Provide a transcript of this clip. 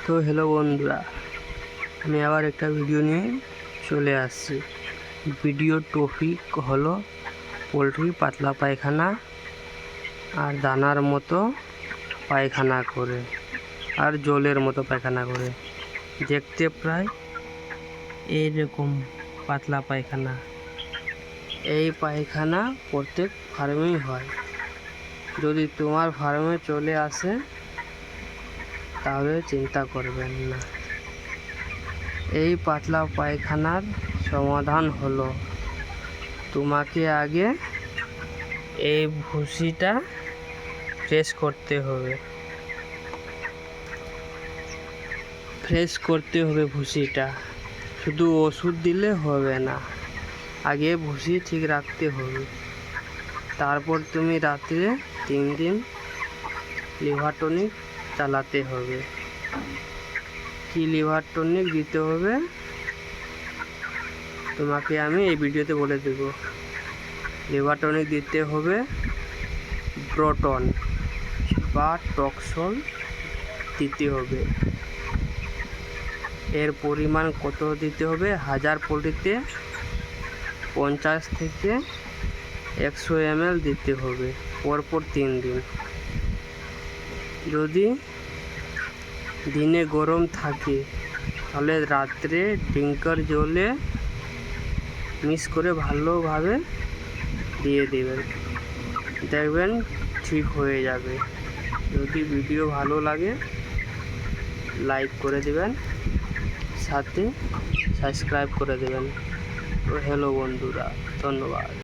তো হ্যালো বন্ধুরা, আমি আবার একটা ভিডিও নিয়ে চলে আসছি। ভিডিও টপিক হলো পোলট্রি পাতলা পায়খানা আর দানার মতো পায়খানা করে আর জলের মতো পায়খানা করে, দেখতে প্রায় এইরকম পাতলা পায়খানা। এই পায়খানা প্রত্যেক ফার্মেই হয়। যদি তোমার ফার্মে চলে আসে তাহলে চিন্তা করবেন না। এই পাতলা পায়খানার সমাধান হলো তোমাকে আগে এই ভুসিটা ফ্রেশ করতে হবে। ভুসিটা শুধু ওষুধ দিলে হবে না, আগে ভুসি ঠিক রাখতে হবে। তারপর তুমি রাত্রে 3 দিন লিভার টনিক চালাতে হবে। কি লিভার টনিক দিতে হবে তোমাকে আমি এই ভিডিওতে বলে দেব। লিভার টনিক দিতে হবে ব্রোটন বা টক্সল দিতে হবে। এর পরিমাণ কত দিতে হবে? 1000 পোলট্রিতে 50 থেকে 100 ml দিতে হবে পরপর 3 দিন। যদি দিনে গরম থাকে তাহলে রাত্রে ডিঙ্কার জলে মিক্স করে ভালোভাবে দিয়ে দেবেন, দেখবেন ঠিক হয়ে যাবে। যদি ভিডিও ভালো লাগে লাইক করে দেবেন, সাথে সাবস্ক্রাইব করে দেবেন। তো হ্যালো বন্ধুরা, ধন্যবাদ।